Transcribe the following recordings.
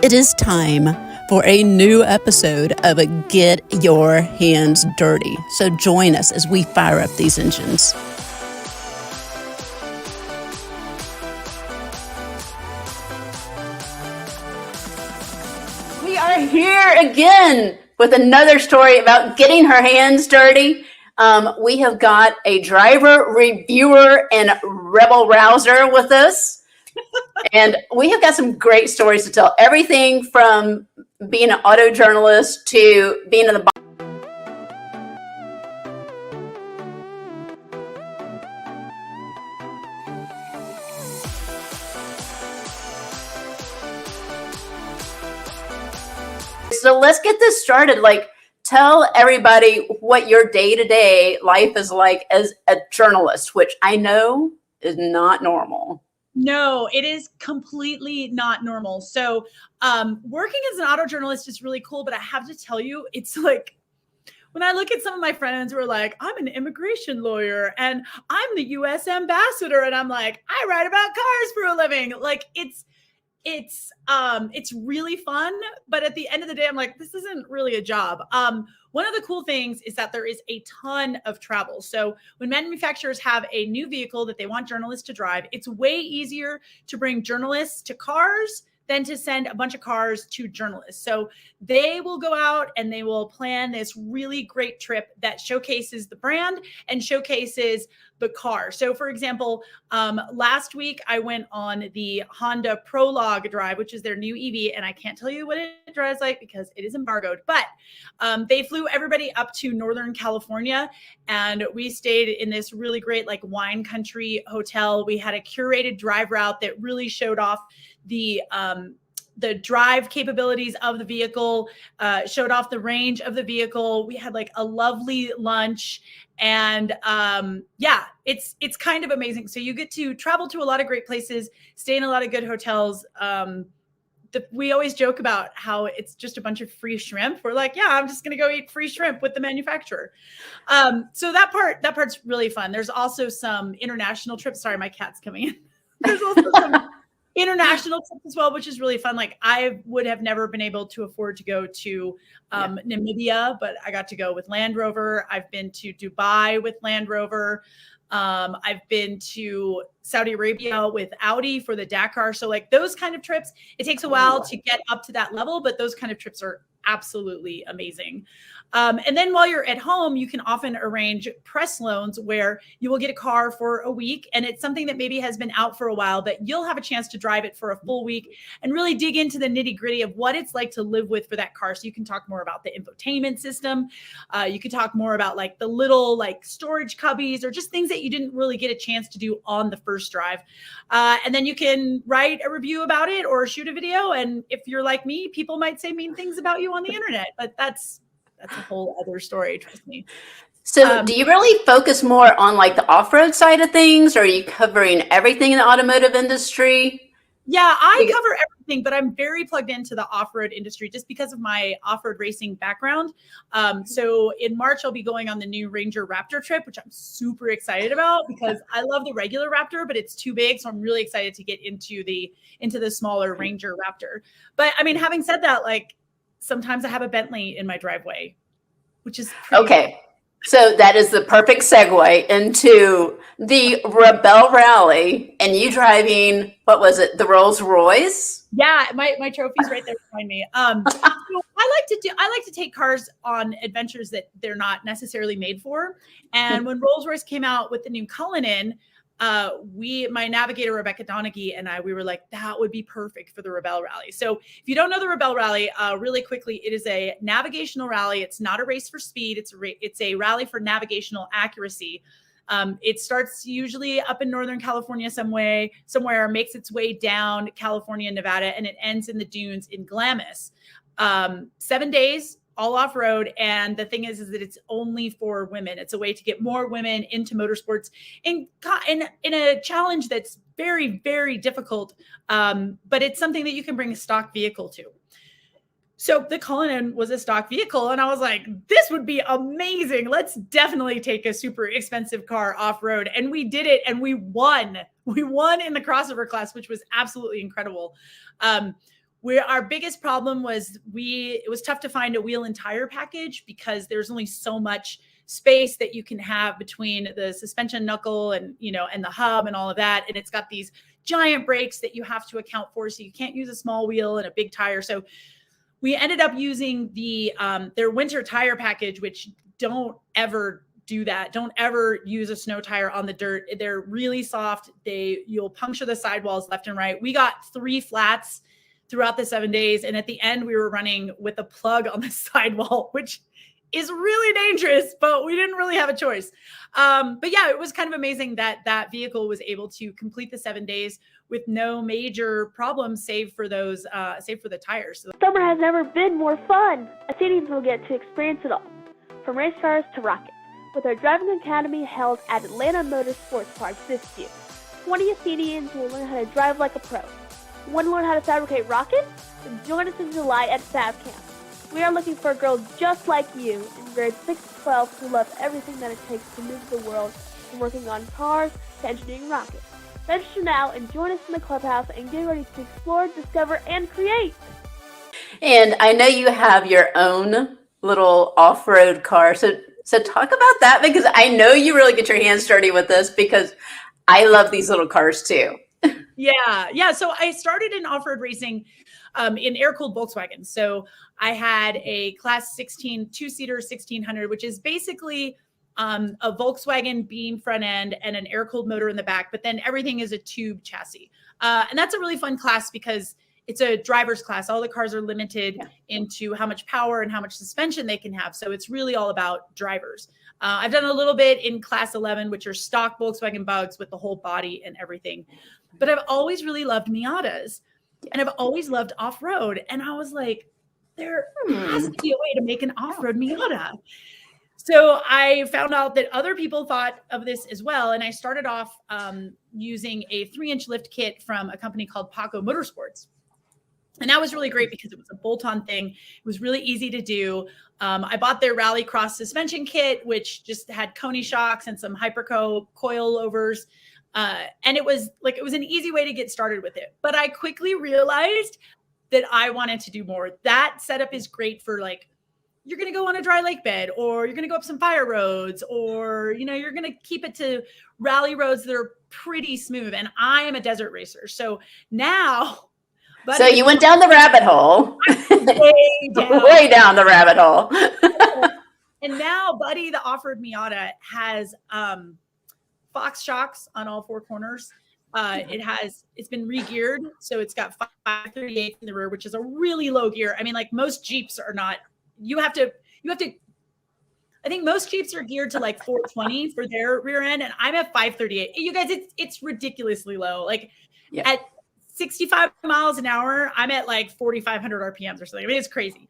It is time for a new episode of Get Your Hands Dirty. So join us as we fire up these engines. We are here again with another story about getting her hands dirty. We have got a driver, reviewer, and rebel-rouser with us. And we have got some great stories to tell. Everything from being an auto journalist to being in the So let's get this started. Tell everybody what your day-to-day life is like as a journalist, which I know is not normal. No, it is completely not normal. So working as an auto journalist is really cool, but I have to tell you, it's like when I look at some of my friends who are like, I'm an immigration lawyer and I'm the US ambassador, and I'm like, I write about cars for a living. Like it's really fun, but at the end of the day, I'm like, this isn't really a job. One of the cool things is that there is a ton of travel. So when manufacturers have a new vehicle that they want journalists to drive, it's way easier to bring journalists to cars than to send a bunch of cars to journalists. So they will go out and they will plan this really great trip that showcases the brand and showcases the car. So for example, last week I went on the Honda Prologue drive, which is their new EV. And I can't tell you what it drives like because it is embargoed, but they flew everybody up to Northern California and we stayed in this really great wine country hotel. We had a curated drive route that really showed off the drive capabilities of the vehicle, showed off the range of the vehicle. We had a lovely lunch, and it's kind of amazing. So you get to travel to a lot of great places, stay in a lot of good hotels. We always joke about how it's just a bunch of free shrimp. We're like, yeah, I'm just going to go eat free shrimp with the manufacturer. So that part's really fun. There's also some international trips. Sorry, my cat's coming in. There's also some international trips as well, which is really fun. I would have never been able to afford to go to Namibia, but I got to go with Land Rover. I've been to Dubai with Land Rover. I've been to Saudi Arabia with Audi for the Dakar. So those kind of trips, it takes a while to get up to that level, but those kind of trips are absolutely amazing. And then while you're at home, you can often arrange press loans where you will get a car for a week. And it's something that maybe has been out for a while, but you'll have a chance to drive it for a full week and really dig into the nitty gritty of what it's like to live with for that car. So you can talk more about the infotainment system. You can talk more about the little storage cubbies or just things that you didn't really get a chance to do on the first drive. And then you can write a review about it or shoot a video. And if you're like me, people might say mean things about you on the internet, but that's a whole other story, trust me. So do you really focus more on the off-road side of things, or are you covering everything in the automotive industry? Yeah, I cover everything, but I'm very plugged into the off-road industry just because of my off-road racing background. So in March, I'll be going on the new Ranger Raptor trip, which I'm super excited about because I love the regular Raptor, but it's too big. So I'm really excited to get into the smaller Ranger Raptor. But I mean, having said that, sometimes I have a Bentley in my driveway, which is okay. Cool. So that is the perfect segue into the Rebelle Rally, and you driving, what was it, the Rolls-Royce? Yeah, my trophy's right there behind me. So I like to take cars on adventures that they're not necessarily made for. And when Rolls-Royce came out with the new Cullinan, my navigator, Rebecca Donaghy, and we were like, that would be perfect for the Rebelle Rally. So if you don't know the Rebelle Rally, really quickly, it is a navigational rally. It's not a race for speed. It's a rally for navigational accuracy. It starts usually up in Northern California somewhere, makes its way down California, Nevada, and it ends in the dunes in Glamis. 7 days, all off-road. And the thing is that it's only for women. It's a way to get more women into motorsports in a challenge that's very, very difficult. But it's something that you can bring a stock vehicle to. So the Cullinan was a stock vehicle. And I was like, this would be amazing. Let's definitely take a super expensive car off-road. And we did it and we won. We won in the crossover class, which was absolutely incredible. Our biggest problem was it was tough to find a wheel and tire package because there's only so much space that you can have between the suspension knuckle and, and the hub and all of that. And it's got these giant brakes that you have to account for. So you can't use a small wheel and a big tire. So we ended up using their winter tire package, which don't ever do that. Don't ever use a snow tire on the dirt. They're really soft. You'll puncture the sidewalls left and right. We got 3 flats throughout the 7 days. And at the end, we were running with a plug on the sidewall, which is really dangerous, but we didn't really have a choice. But yeah, it was kind of amazing that that vehicle was able to complete the 7 days with no major problems, save for the tires. So Summer has never been more fun. Acadians will get to experience it all, from race cars to rockets, with our driving academy held at Atlanta Motorsports Park this year. 20 Acadians will learn how to drive like a pro. Want to learn how to fabricate rockets? Then join us in July at Fab Camp. We are looking for a girl just like you in grades 6 to 12 who love everything that it takes to move the world, from working on cars to engineering rockets. Register now and join us in the clubhouse and get ready to explore, discover, and create. And I know you have your own little off-road car. So talk about that, because I know you really get your hands dirty with this, because I love these little cars too. Yeah. So I started in off-road racing in air-cooled Volkswagens. So I had a class 16 two-seater 1600, which is basically a Volkswagen beam front end and an air-cooled motor in the back, but then everything is a tube chassis. And that's a really fun class because it's a driver's class. All the cars are limited into how much power and how much suspension they can have. So it's really all about drivers. I've done a little bit in class 11, which are stock Volkswagen Bugs with the whole body and everything. But I've always really loved Miatas, and I've always loved off-road. And I was like, there has to be a way to make an off-road Miata. So I found out that other people thought of this as well. And I started off using a 3-inch lift kit from a company called Paco Motorsports. And that was really great because it was a bolt-on thing. It was really easy to do. I bought their Rally Cross suspension kit, which just had Coney shocks and some Hyperco coilovers. And it was an easy way to get started with it. But I quickly realized that I wanted to do more. That setup is great for you're going to go on a dry lake bed, or you're going to go up some fire roads, or, you're going to keep it to rally roads that are pretty smooth. And I am a desert racer. So now... So you went down the rabbit hole. Way down the rabbit hole. And now Buddy, the off-road Miata, has Fox shocks on all 4 corners. It's been re-geared. So it's got 538 in the rear, which is a really low gear. I mean, most Jeeps are not, I think most Jeeps are geared to 420 for their rear end. And I'm at 538. You guys, it's ridiculously low. At 65 miles an hour, I'm at 4,500 RPMs or something. I mean, it's crazy.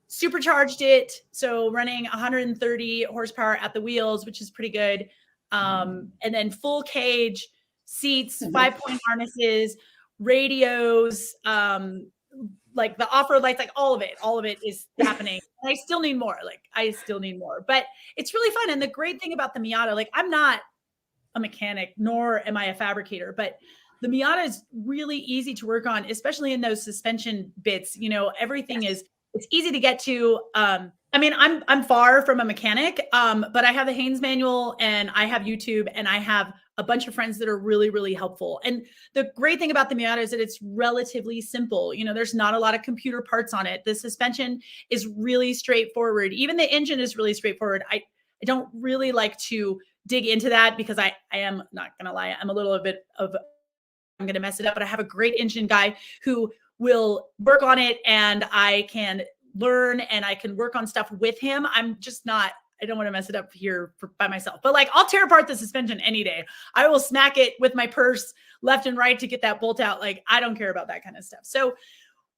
Supercharged it. So running 130 horsepower at the wheels, which is pretty good. And then full cage seats, 5-point harnesses, radios, the off-road lights, all of it is happening. And I still need more. But it's really fun. And the great thing about the Miata, I'm not a mechanic, nor am I a fabricator, but the Miata is really easy to work on, especially in those suspension bits. Everything it's easy to get to. I mean, I'm far from a mechanic, but I have the Haynes manual and I have YouTube and I have a bunch of friends that are really, really helpful. And the great thing about the Miata is that it's relatively simple. There's not a lot of computer parts on it. The suspension is really straightforward. Even the engine is really straightforward. I don't really like to dig into that because I am not going to lie. I'm a little bit of I'm going to mess it up, but I have a great engine guy who will work on it and I can learn and I can work on stuff with him. I don't want to mess it up here by myself, but I'll tear apart the suspension any day. I will smack it with my purse left and right to get that bolt out. I don't care about that kind of stuff. So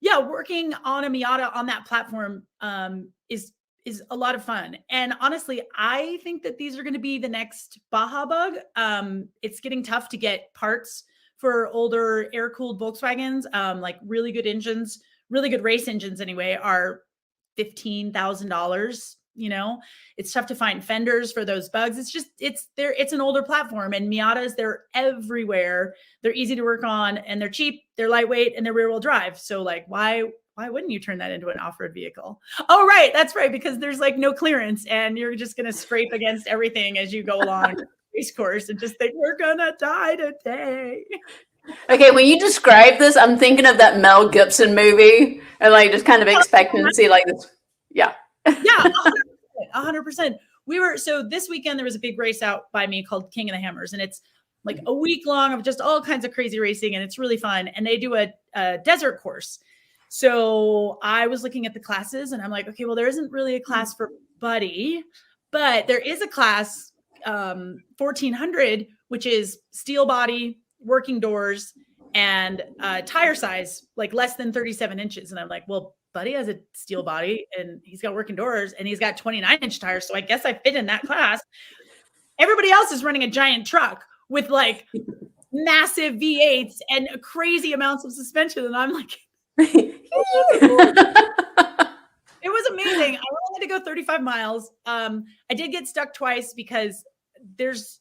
yeah, working on a Miata on that platform is a lot of fun. And honestly, I think that these are going to be the next Baja bug. It's getting tough to get parts for older air-cooled Volkswagens. Really good engines, really good race engines anyway, are $15,000 you know, it's tough to find fenders for those bugs. It's an older platform, and Miatas, they're everywhere. They're easy to work on, and they're cheap, they're lightweight, and they're rear wheel drive. So like, why wouldn't you turn that into an off-road vehicle? Oh, right. That's right. Because there's like no clearance, and you're just going to scrape against everything as you go along the race course and just think we're going to die today. Okay, when you describe this, I'm thinking of that Mel Gibson movie, and like just kind of expecting to see like this. Yeah. Yeah, 100%. So this weekend there was a big race out by me called King of the Hammers, and it's like a week long of just all kinds of crazy racing, and it's really fun. And they do a desert course. So I was looking at the classes, and I'm like, okay, well, there isn't really a class for buddy, but there is a class 1400, which is steel body, working doors, and tire size like less than 37 inches. And I'm like, well, buddy has a steel body, and he's got working doors, and he's got 29-inch tires. So I guess I fit in that class. Everybody else is running a giant truck with like massive V8s and crazy amounts of suspension. And I'm like, it was amazing. I only had to go 35 miles. I did get stuck twice because there's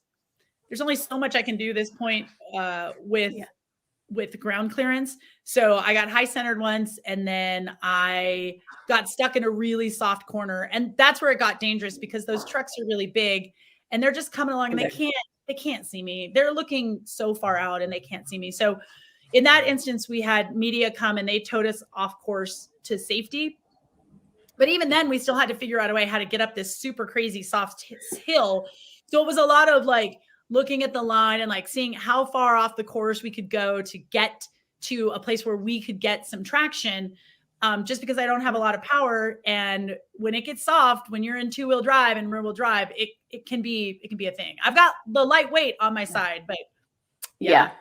only so much I can do this point with ground clearance. So I got high centered once, and then I got stuck in a really soft corner. And that's where it got dangerous, because those trucks are really big, and they're just coming along, and they can't see me. They're looking so far out, and they can't see me. So in that instance, we had media come, and they towed us off course to safety. But even then, we still had to figure out a way how to get up this super crazy soft hill. So it was a lot of like looking at the line and like seeing how far off the course we could go to get to a place where we could get some traction, just because I don't have a lot of power. And when it gets soft, when you're in two-wheel drive and rear-wheel drive, it can be a thing. I've got the lightweight on my side, but yeah.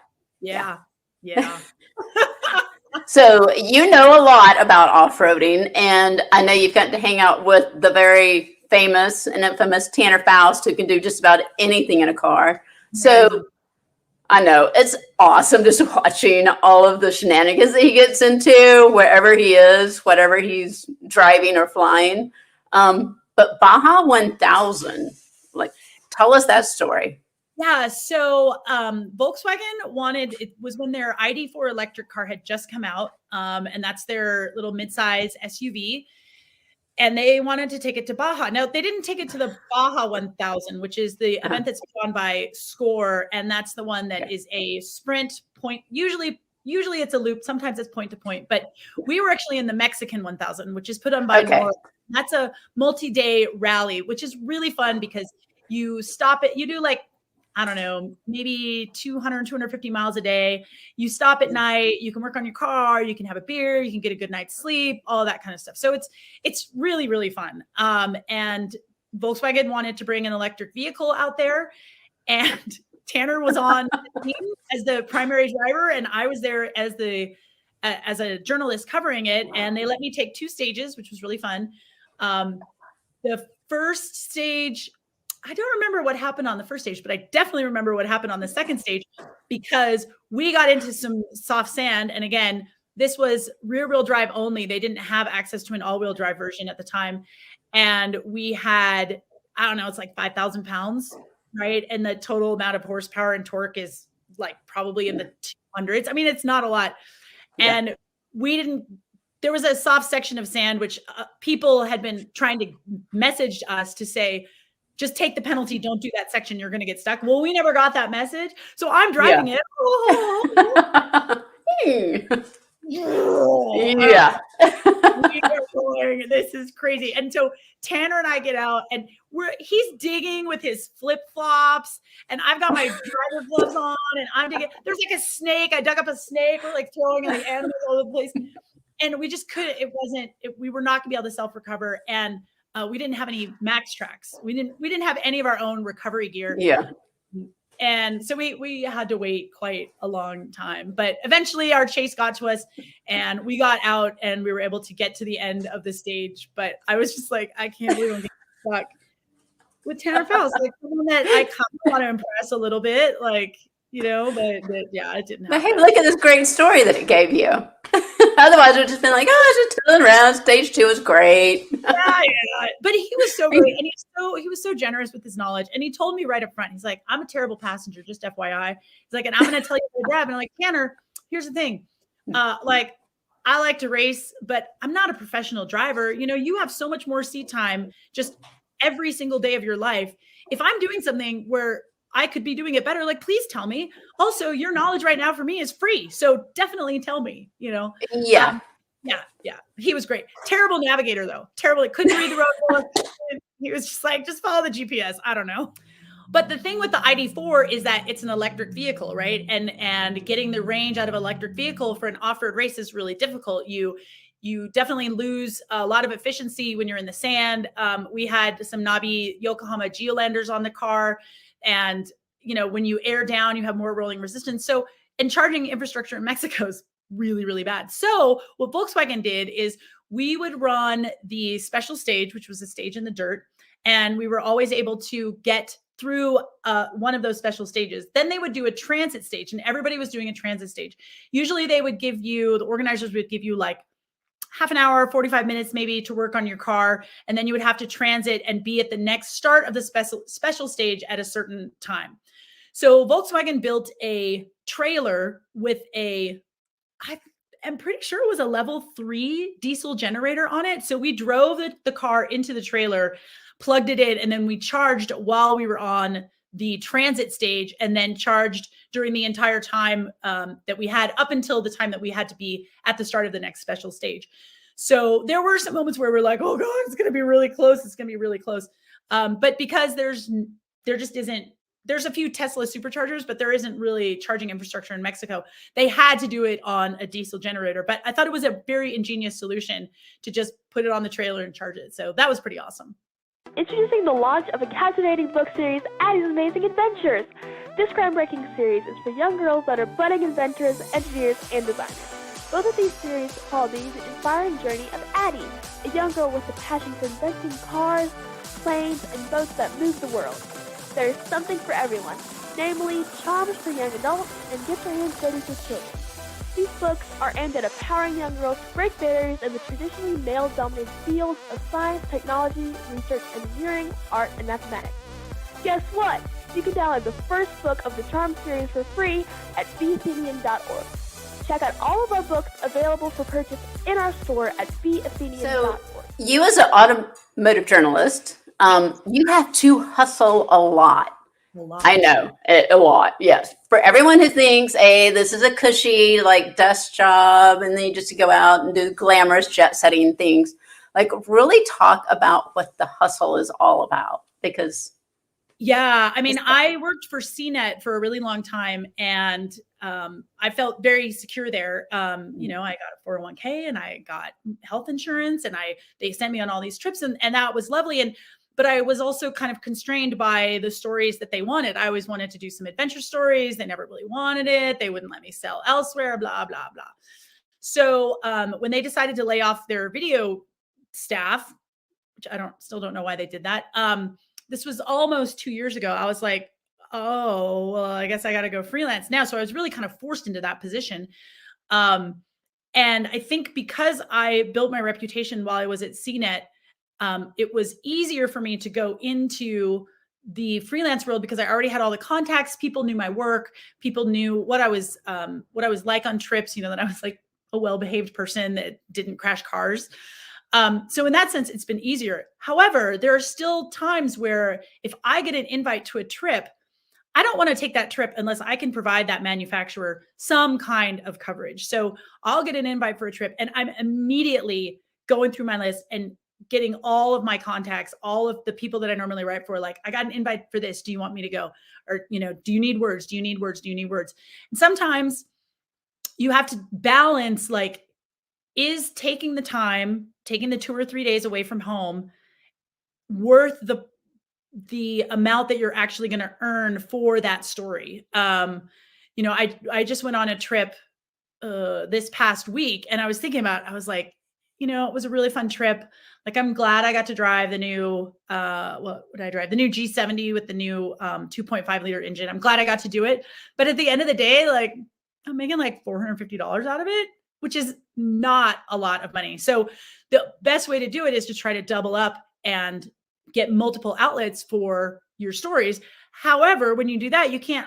So you know a lot about off-roading, and I know you've gotten to hang out with the very famous and infamous Tanner Faust, who can do just about anything in a car. So I know it's awesome just watching all of the shenanigans that he gets into wherever he is, whatever he's driving or flying. But Baja 1000, like, tell us that story. Yeah. So Volkswagen it was when their ID4 electric car had just come out. And that's their little midsize SUV. And they wanted to take it to Baja. Now, they didn't take it to the Baja 1000, which is the event that's put on by Score. And that's the one that is a sprint point. Usually it's a loop. Sometimes it's point to point. But we were actually in the Mexican 1000, which is put on by North. That's a multi-day rally, which is really fun because you stop it. You do like, I don't know, maybe 200, 250 miles a day. You stop at night, you can work on your car, you can have a beer, you can get a good night's sleep, all that kind of stuff. So it's really, really fun. And Volkswagen wanted to bring an electric vehicle out there, and Tanner was on the team as the primary driver, and I was there as a journalist covering it. And they let me take 2 stages, which was really fun. The first stage, I don't remember what happened on the first stage, but I definitely remember what happened on the second stage, because we got into some soft sand. And again, this was rear wheel drive only. They didn't have access to an all wheel drive version at the time. And we had, I don't know, it's like 5,000 pounds, right? And the total amount of horsepower and torque is like probably in the 200s. I mean, it's not a lot. And there was a soft section of sand, which people had been trying to message us to say, just take the penalty. Don't do that section. You're going to get stuck. Well, we never got that message. So I'm driving it. Yeah. This is crazy. And so Tanner and I get out, and he's digging with his flip-flops, and I've got my driver gloves on, and I'm digging. There's like a snake. I dug up a snake. We're like throwing like animals all over the place. And we just couldn't, we were not gonna be able to self-recover. And we didn't have any max tracks. We didn't have any of our own recovery gear. Yeah. And so we had to wait quite a long time, but eventually our chase got to us, and we got out, and we were able to get to the end of the stage. But I was just like, I can't believe I'm getting stuck with Tanner Faust, like someone that I kind of want to impress a little bit, like, you know, but yeah, it didn't happen. But hey, look at this great story that it gave you. Otherwise, we've just been like, oh, just tooling around. Stage 2 is great. Yeah. But he was so great, and he was so generous with his knowledge. And he told me right up front, he's like, I'm a terrible passenger, just FYI. He's like, and I'm going to tell you my dad. And I'm like, Tanner, here's the thing. Like, I like to race, but I'm not a professional driver. You know, you have so much more seat time just every single day of your life. If I'm doing something where I could be doing it better, like, please tell me. Also, your knowledge right now for me is free. So definitely tell me, you know? Yeah. Yeah. He was great. Terrible navigator though. Terrible. Couldn't read the road. He was just like, just follow the GPS. I don't know. But the thing with the ID4 is that it's an electric vehicle, right? And getting the range out of an electric vehicle for an off-road race is really difficult. You definitely lose a lot of efficiency when you're in the sand. We had some knobby Yokohama Geolanders on the car, and you know, when you air down, you have more rolling resistance. So, and charging infrastructure in Mexico is really, really bad. So what Volkswagen did is we would run the special stage, which was a stage in the dirt, and we were always able to get through one of those special stages. Then they would do a transit stage, and everybody was doing a transit stage. Usually they would give you, the organizers would give you like half an hour, 45 minutes maybe to work on your car. And then you would have to transit and be at the next start of the special stage at a certain time. So Volkswagen built a trailer with I'm pretty sure it was a level 3 diesel generator on it. So we drove the car into the trailer, plugged it in, and then we charged while we were on the transit stage, and then charged during the entire time that we had up until the time that we had to be at the start of the next special stage. So there were some moments where we're like, oh God, it's going to be really close. It's going to be really close. But because there's a few Tesla superchargers, but there isn't really charging infrastructure in Mexico. They had to do it on a diesel generator, but I thought it was a very ingenious solution to just put it on the trailer and charge it. So that was pretty awesome. Introducing the launch of a captivating book series, Addie's Amazing Adventures. This groundbreaking series is for young girls that are budding inventors, engineers, and designers. Both of these series follow the inspiring journey of Addie, a young girl with a passion for inventing cars, planes, and boats that move the world. There is something for everyone, namely charms for young adults and Get Your Hands Dirty for children. These books are aimed at empowering young girls to break barriers in the traditionally male-dominated fields of science, technology, research, engineering, art, and mathematics. Guess what? You can download the first book of the Charm series for free at beathenian.org. Check out all of our books available for purchase in our store at beathenian.org. So, you as an automotive journalist, you have to hustle a lot. I know, a lot, yes. For everyone who thinks, hey, this is a cushy, like, desk job, and then you just go out and do glamorous jet-setting things, like, really talk about what the hustle is all about, because... Yeah, I mean, I worked for CNET for a really long time, and I felt very secure there. You know, I got a 401k, and I got health insurance, and they sent me on all these trips, and that was lovely. But I was also kind of constrained by the stories that they wanted. I always wanted to do some adventure stories. They never really wanted it. They wouldn't let me sell elsewhere, blah, blah, blah. So when they decided to lay off their video staff, which I still don't know why they did that. This was almost 2 years ago. I was like, oh, well, I guess I got to go freelance now. So I was really kind of forced into that position. And I think because I built my reputation while I was at CNET, it was easier for me to go into the freelance world because I already had all the contacts. People knew my work. People knew what I was like on trips, you know, that I was like a well-behaved person that didn't crash cars. So in that sense, it's been easier. However, there are still times where if I get an invite to a trip, I don't want to take that trip unless I can provide that manufacturer some kind of coverage. So I'll get an invite for a trip and I'm immediately going through my list and getting all of my contacts, all of the people that I normally write for, like, I got an invite for this. Do you want me to go? Or, you know, do you need words? Do you need words? Do you need words? And sometimes you have to balance, like, is taking the time, taking the 2 or 3 days away from home worth the amount that you're actually going to earn for that story? You know, I just went on a trip this past week, and I was thinking about, I was like, you know, it was a really fun trip. Like, I'm glad I got to drive the new, what would I drive? The new G70 with the new 2.5 liter engine. I'm glad I got to do it. But at the end of the day, like, I'm making like $450 out of it. which is not a lot of money. So the best way to do it is to try to double up and get multiple outlets for your stories. However, when you do that, you can't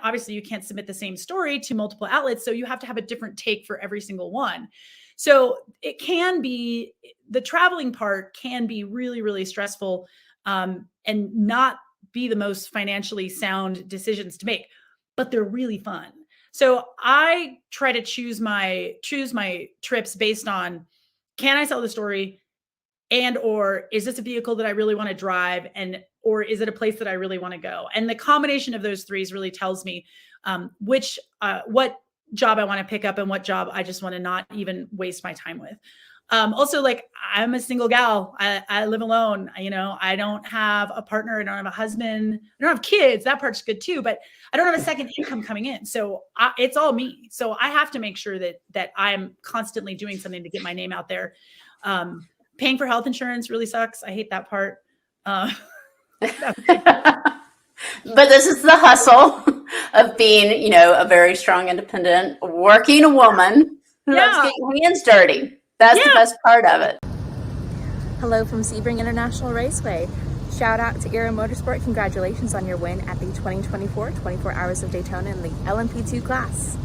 submit the same story to multiple outlets. So you have to have a different take for every single one. So it can be, the traveling part can be really, really stressful, and not be the most financially sound decisions to make, but they're really fun. So I try to choose my trips based on, can I sell the story? And, or is this a vehicle that I really want to drive? And, or is it a place that I really want to go? And the combination of those three really tells me what job I want to pick up and what job I just want to not even waste my time with. Also, like, I'm a single gal. I live alone. I don't have a partner. I don't have a husband. I don't have kids. That part's good too, but I don't have a second income coming in. So it's all me. So I have to make sure that I'm constantly doing something to get my name out there. Paying for health insurance really sucks. I hate that part. But this is the hustle of being, a very strong, independent, working woman who loves getting her hands dirty. That's the best part of it. Hello from Sebring International Raceway. Shout out to Era Motorsport. Congratulations on your win at the 2024 24 Hours of Daytona in the LMP2 class.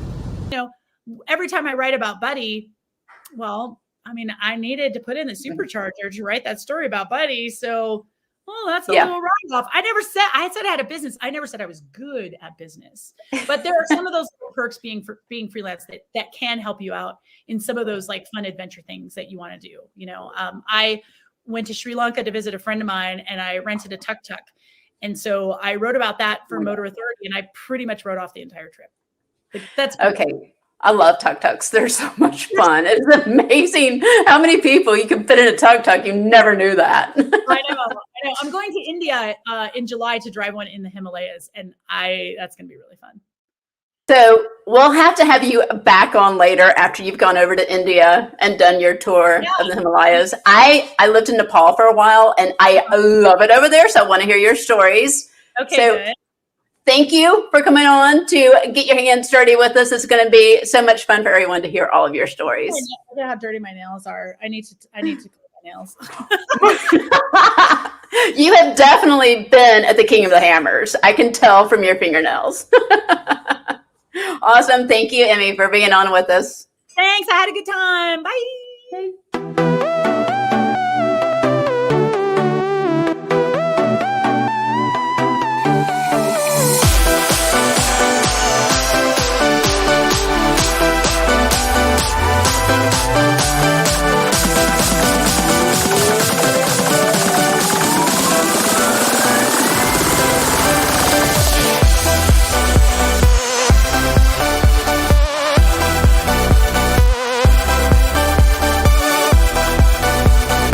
Every time I write about Buddy, I needed to put in the supercharger to write that story about Buddy. So, that's a little write-off. I said I had a business. I never said I was good at business, but there are some of those perks being freelance that can help you out in some of those like fun adventure things that you want to do. I went to Sri Lanka to visit a friend of mine and I rented a tuk-tuk. And so I wrote about that for Motor Authority and I pretty much wrote off the entire trip. That's cool. Okay. I love tuk-tuks. They're so much fun. It's amazing how many people you can fit in a tuk-tuk. You never knew that. I know. I'm going to India in July to drive one in the Himalayas, and that's going to be really fun. So we'll have to have you back on later after you've gone over to India and done your tour of the Himalayas. I lived in Nepal for a while, and I love it over there, so I want to hear your stories. Okay, good. Thank you for coming on to get your hands dirty with us. It's going to be so much fun for everyone to hear all of your stories. I know how dirty my nails are. I need to clean my nails. You have definitely been at the King of the Hammers. I can tell from your fingernails. Awesome. Thank you, Emme, for being on with us. Thanks. I had a good time. Bye.